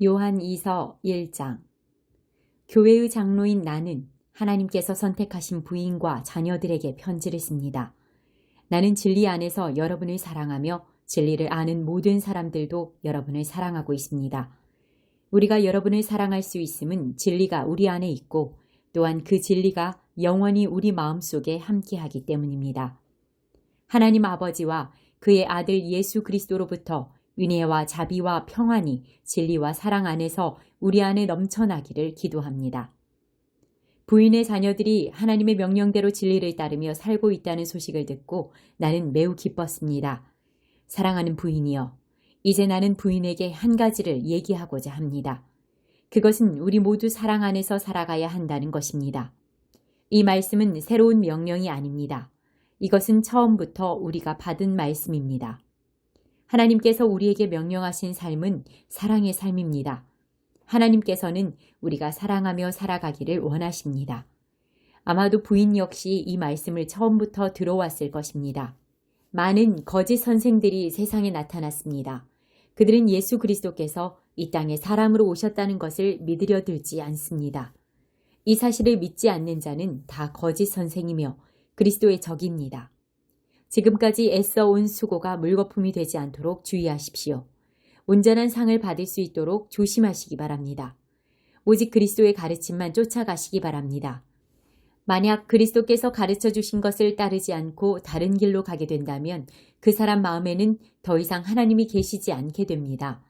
요한 2서 1장. 교회의 장로인 나는 하나님께서 선택하신 부인과 자녀들에게 편지를 씁니다. 나는 진리 안에서 여러분을 사랑하며 진리를 아는 모든 사람들도 여러분을 사랑하고 있습니다. 우리가 여러분을 사랑할 수 있음은 진리가 우리 안에 있고 또한 그 진리가 영원히 우리 마음속에 함께하기 때문입니다. 하나님 아버지와 그의 아들 예수 그리스도로부터 은혜와 자비와 평안이 진리와 사랑 안에서 우리 안에 넘쳐나기를 기도합니다. 부인의 자녀들이 하나님의 명령대로 진리를 따르며 살고 있다는 소식을 듣고 나는 매우 기뻤습니다. 사랑하는 부인이여, 이제 나는 부인에게 한 가지를 얘기하고자 합니다. 그것은 우리 모두 사랑 안에서 살아가야 한다는 것입니다. 이 말씀은 새로운 명령이 아닙니다. 이것은 처음부터 우리가 받은 말씀입니다. 하나님께서 우리에게 명령하신 삶은 사랑의 삶입니다. 하나님께서는 우리가 사랑하며 살아가기를 원하십니다. 아마도 부인 역시 이 말씀을 처음부터 들어왔을 것입니다. 많은 거짓 선생들이 세상에 나타났습니다. 그들은 예수 그리스도께서 이 땅에 사람으로 오셨다는 것을 믿으려 들지 않습니다. 이 사실을 믿지 않는 자는 다 거짓 선생이며 그리스도의 적입니다. 지금까지 애써 온 수고가 물거품이 되지 않도록 주의하십시오. 온전한 상을 받을 수 있도록 조심하시기 바랍니다. 오직 그리스도의 가르침만 쫓아가시기 바랍니다. 만약 그리스도께서 가르쳐 주신 것을 따르지 않고 다른 길로 가게 된다면 그 사람 마음에는 더 이상 하나님이 계시지 않게 됩니다.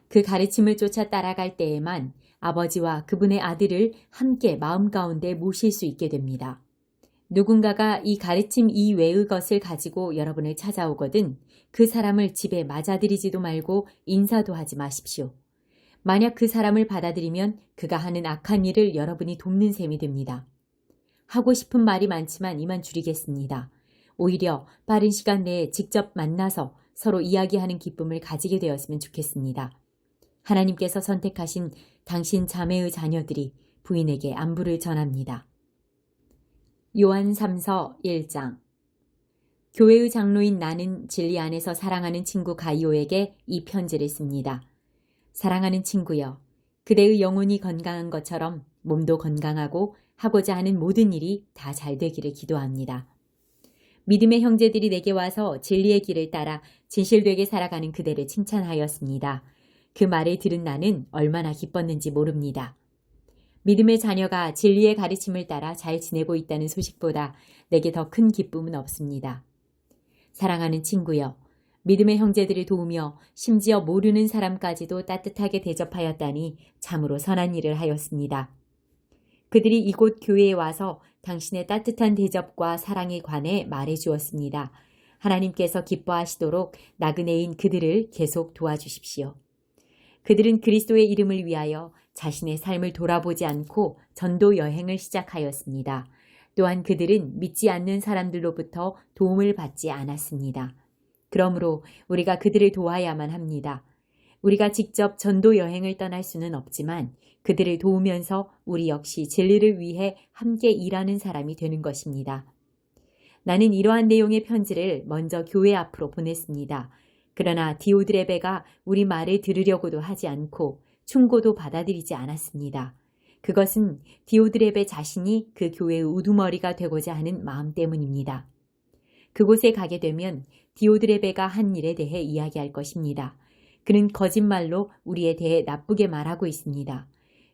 그 가르침을 쫓아 따라갈 때에만 아버지와 그분의 아들을 함께 마음 가운데 모실 수 있게 됩니다. 누군가가 이 가르침 이외의 것을 가지고 여러분을 찾아오거든 그 사람을 집에 맞아들이지도 말고 인사도 하지 마십시오. 만약 그 사람을 받아들이면 그가 하는 악한 일을 여러분이 돕는 셈이 됩니다. 하고 싶은 말이 많지만 이만 줄이겠습니다. 오히려 빠른 시간 내에 직접 만나서 서로 이야기하는 기쁨을 가지게 되었으면 좋겠습니다. 하나님께서 선택하신 당신 자매의 자녀들이 부인에게 안부를 전합니다. 요한 3서 1장. 교회의 장로인 나는 진리 안에서 사랑하는 친구 가이오에게 이 편지를 씁니다. 사랑하는 친구여, 그대의 영혼이 건강한 것처럼 몸도 건강하고 하고자 하는 모든 일이 다 잘 되기를 기도합니다. 믿음의 형제들이 내게 와서 진리의 길을 따라 진실되게 살아가는 그대를 칭찬하였습니다. 그 말을 들은 나는 얼마나 기뻤는지 모릅니다. 믿음의 자녀가 진리의 가르침을 따라 잘 지내고 있다는 소식보다 내게 더 큰 기쁨은 없습니다. 사랑하는 친구여, 믿음의 형제들을 도우며 심지어 모르는 사람까지도 따뜻하게 대접하였다니 참으로 선한 일을 하였습니다. 그들이 이곳 교회에 와서 당신의 따뜻한 대접과 사랑에 관해 말해 주었습니다. 하나님께서 기뻐하시도록 나그네인 그들을 계속 도와주십시오. 그들은 그리스도의 이름을 위하여 자신의 삶을 돌아보지 않고 전도 여행을 시작하였습니다. 또한 그들은 믿지 않는 사람들로부터 도움을 받지 않았습니다. 그러므로 우리가 그들을 도와야만 합니다. 우리가 직접 전도 여행을 떠날 수는 없지만 그들을 도우면서 우리 역시 진리를 위해 함께 일하는 사람이 되는 것입니다. 나는 이러한 내용의 편지를 먼저 교회 앞으로 보냈습니다. 그러나 디오드레베가 우리 말을 들으려고도 하지 않고 충고도 받아들이지 않았습니다. 그것은 디오드레베 자신이 그 교회의 우두머리가 되고자 하는 마음 때문입니다. 그곳에 가게 되면 디오드레베가 한 일에 대해 이야기할 것입니다. 그는 거짓말로 우리에 대해 나쁘게 말하고 있습니다.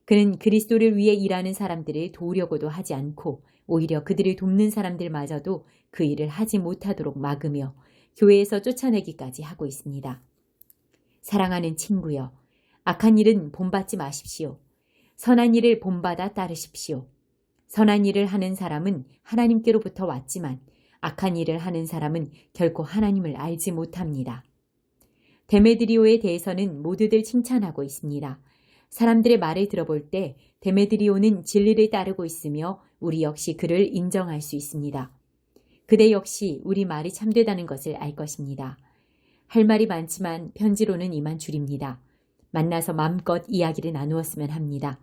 그는 그리스도를 위해 일하는 사람들을 도우려고도 하지 않고 오히려 그들을 돕는 사람들마저도 그 일을 하지 못하도록 막으며 교회에서 쫓아내기까지 하고 있습니다. 사랑하는 친구여, 악한 일은 본받지 마십시오. 선한 일을 본받아 따르십시오. 선한 일을 하는 사람은 하나님께로부터 왔지만 악한 일을 하는 사람은 결코 하나님을 알지 못합니다. 데메드리오에 대해서는 모두들 칭찬하고 있습니다. 사람들의 말을 들어볼 때 데메드리오는 진리를 따르고 있으며 우리 역시 그를 인정할 수 있습니다. 그대 역시 우리 말이 참되다는 것을 알 것입니다. 할 말이 많지만 편지로는 이만 줄입니다. 만나서 마음껏 이야기를 나누었으면 합니다.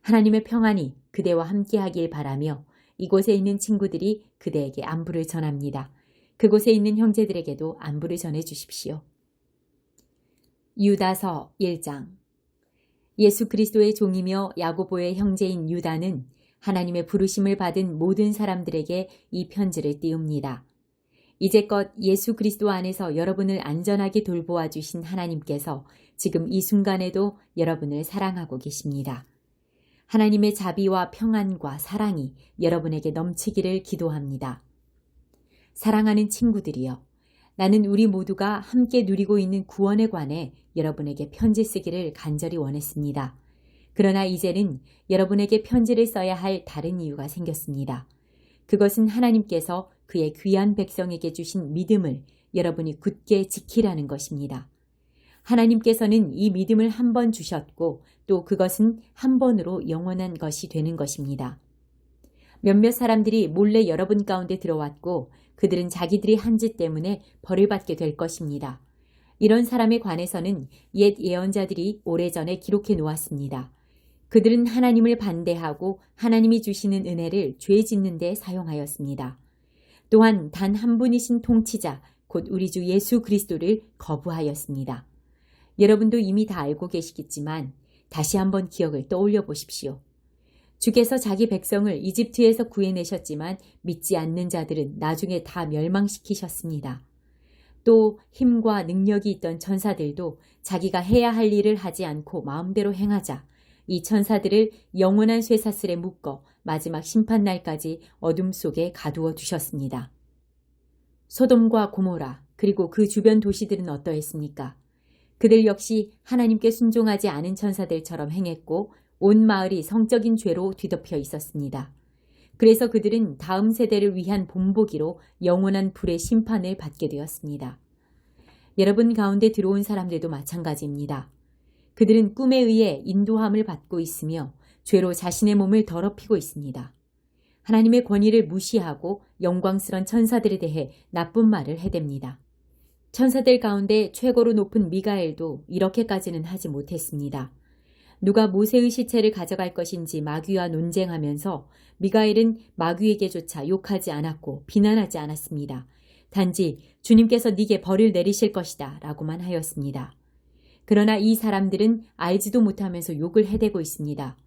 하나님의 평안이 그대와 함께하길 바라며 이곳에 있는 친구들이 그대에게 안부를 전합니다. 그곳에 있는 형제들에게도 안부를 전해 주십시오. 유다서 1장. 예수 그리스도의 종이며 야고보의 형제인 유다는 하나님의 부르심을 받은 모든 사람들에게 이 편지를 띄웁니다. 이제껏 예수 그리스도 안에서 여러분을 안전하게 돌보아 주신 하나님께서 지금 이 순간에도 여러분을 사랑하고 계십니다. 하나님의 자비와 평안과 사랑이 여러분에게 넘치기를 기도합니다. 사랑하는 친구들이여, 나는 우리 모두가 함께 누리고 있는 구원에 관해 여러분에게 편지 쓰기를 간절히 원했습니다. 그러나 이제는 여러분에게 편지를 써야 할 다른 이유가 생겼습니다. 그것은 하나님께서 그의 귀한 백성에게 주신 믿음을 여러분이 굳게 지키라는 것입니다. 하나님께서는 이 믿음을 한 번 주셨고 또 그것은 한 번으로 영원한 것이 되는 것입니다. 몇몇 사람들이 몰래 여러분 가운데 들어왔고 그들은 자기들이 한 짓 때문에 벌을 받게 될 것입니다. 이런 사람에 관해서는 옛 예언자들이 오래전에 기록해 놓았습니다. 그들은 하나님을 반대하고 하나님이 주시는 은혜를 죄 짓는 데 사용하였습니다. 또한 단 한 분이신 통치자 곧 우리 주 예수 그리스도를 거부하였습니다. 여러분도 이미 다 알고 계시겠지만 다시 한번 기억을 떠올려 보십시오. 주께서 자기 백성을 이집트에서 구해내셨지만 믿지 않는 자들은 나중에 다 멸망시키셨습니다. 또 힘과 능력이 있던 천사들도 자기가 해야 할 일을 하지 않고 마음대로 행하자 이 천사들을 영원한 쇠사슬에 묶어 마지막 심판날까지 어둠 속에 가두어 두셨습니다. 소돔과 고모라 그리고 그 주변 도시들은 어떠했습니까? 그들 역시 하나님께 순종하지 않은 천사들처럼 행했고 온 마을이 성적인 죄로 뒤덮여 있었습니다. 그래서 그들은 다음 세대를 위한 본보기로 영원한 불의 심판을 받게 되었습니다. 여러분 가운데 들어온 사람들도 마찬가지입니다. 그들은 꿈에 의해 인도함을 받고 있으며 죄로 자신의 몸을 더럽히고 있습니다. 하나님의 권위를 무시하고 영광스런 천사들에 대해 나쁜 말을 해댑니다. 천사들 가운데 최고로 높은 미가엘도 이렇게까지는 하지 못했습니다. 누가 모세의 시체를 가져갈 것인지 마귀와 논쟁하면서 미가엘은 마귀에게조차 욕하지 않았고 비난하지 않았습니다. 단지 주님께서 네게 벌을 내리실 것이다 라고만 하였습니다. 그러나 이 사람들은 알지도 못하면서 욕을 해대고 있습니다.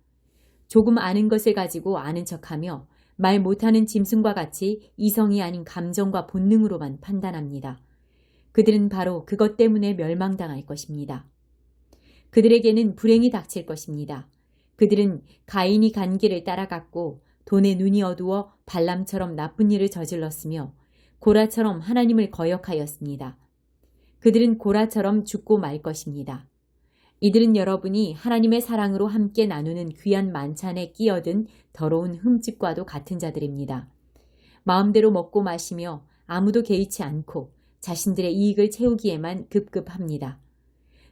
조금 아는 것을 가지고 아는 척하며 말 못하는 짐승과 같이 이성이 아닌 감정과 본능으로만 판단합니다. 그들은 바로 그것 때문에 멸망당할 것입니다. 그들에게는 불행이 닥칠 것입니다. 그들은 가인이 간 길을 따라갔고 돈에 눈이 어두워 발람처럼 나쁜 일을 저질렀으며 고라처럼 하나님을 거역하였습니다. 그들은 고라처럼 죽고 말 것입니다. 이들은 여러분이 하나님의 사랑으로 함께 나누는 귀한 만찬에 끼어든 더러운 흠집과도 같은 자들입니다. 마음대로 먹고 마시며 아무도 개의치 않고 자신들의 이익을 채우기에만 급급합니다.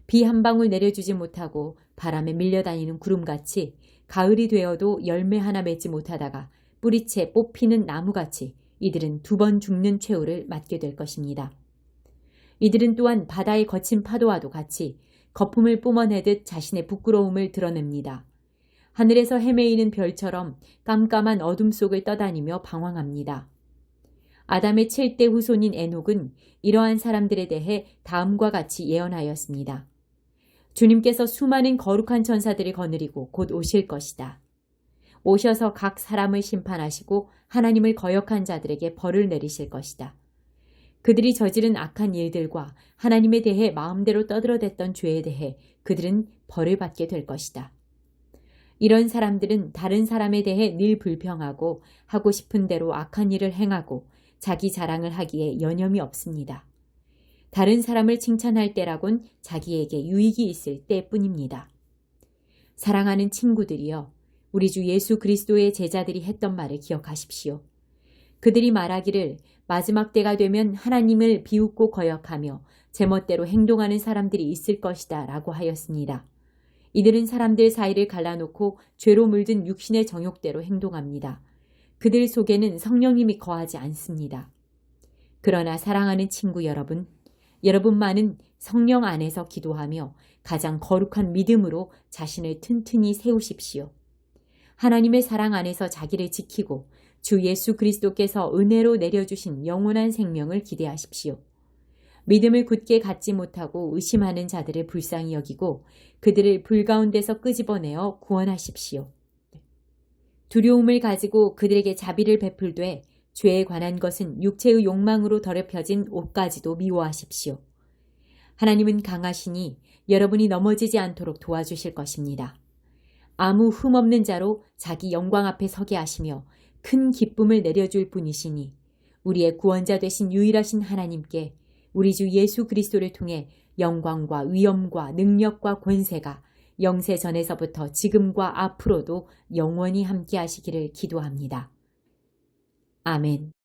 비 한 방울 내려주지 못하고 바람에 밀려다니는 구름같이 가을이 되어도 열매 하나 맺지 못하다가 뿌리채 뽑히는 나무같이 이들은 2번 죽는 최후를 맞게 될 것입니다. 이들은 또한 바다의 거친 파도와도 같이 거품을 뿜어내듯 자신의 부끄러움을 드러냅니다. 하늘에서 헤매이는 별처럼 깜깜한 어둠 속을 떠다니며 방황합니다. 아담의 7대 후손인 에녹은 이러한 사람들에 대해 다음과 같이 예언하였습니다. 주님께서 수많은 거룩한 천사들을 거느리고 곧 오실 것이다. 오셔서 각 사람을 심판하시고 하나님을 거역한 자들에게 벌을 내리실 것이다. 그들이 저지른 악한 일들과 하나님에 대해 마음대로 떠들어댔던 죄에 대해 그들은 벌을 받게 될 것이다. 이런 사람들은 다른 사람에 대해 늘 불평하고 하고 싶은 대로 악한 일을 행하고 자기 자랑을 하기에 여념이 없습니다. 다른 사람을 칭찬할 때라곤 자기에게 유익이 있을 때뿐입니다. 사랑하는 친구들이여, 우리 주 예수 그리스도의 제자들이 했던 말을 기억하십시오. 그들이 말하기를 마지막 때가 되면 하나님을 비웃고 거역하며 제멋대로 행동하는 사람들이 있을 것이다 라고 하였습니다. 이들은 사람들 사이를 갈라놓고 죄로 물든 육신의 정욕대로 행동합니다. 그들 속에는 성령님이 거하지 않습니다. 그러나 사랑하는 친구 여러분, 여러분만은 성령 안에서 기도하며 가장 거룩한 믿음으로 자신을 튼튼히 세우십시오. 하나님의 사랑 안에서 자기를 지키고 주 예수 그리스도께서 은혜로 내려주신 영원한 생명을 기대하십시오. 믿음을 굳게 갖지 못하고 의심하는 자들을 불쌍히 여기고 그들을 불 가운데서 끄집어내어 구원하십시오. 두려움을 가지고 그들에게 자비를 베풀되 죄에 관한 것은 육체의 욕망으로 더럽혀진 옷까지도 미워하십시오. 하나님은 강하시니 여러분이 넘어지지 않도록 도와주실 것입니다. 아무 흠없는 자로 자기 영광 앞에 서게 하시며 큰 기쁨을 내려줄 분이시니 우리의 구원자 되신 유일하신 하나님께 우리 주 예수 그리스도를 통해 영광과 위엄과 능력과 권세가 영세 전에서부터 지금과 앞으로도 영원히 함께 하시기를 기도합니다. 아멘.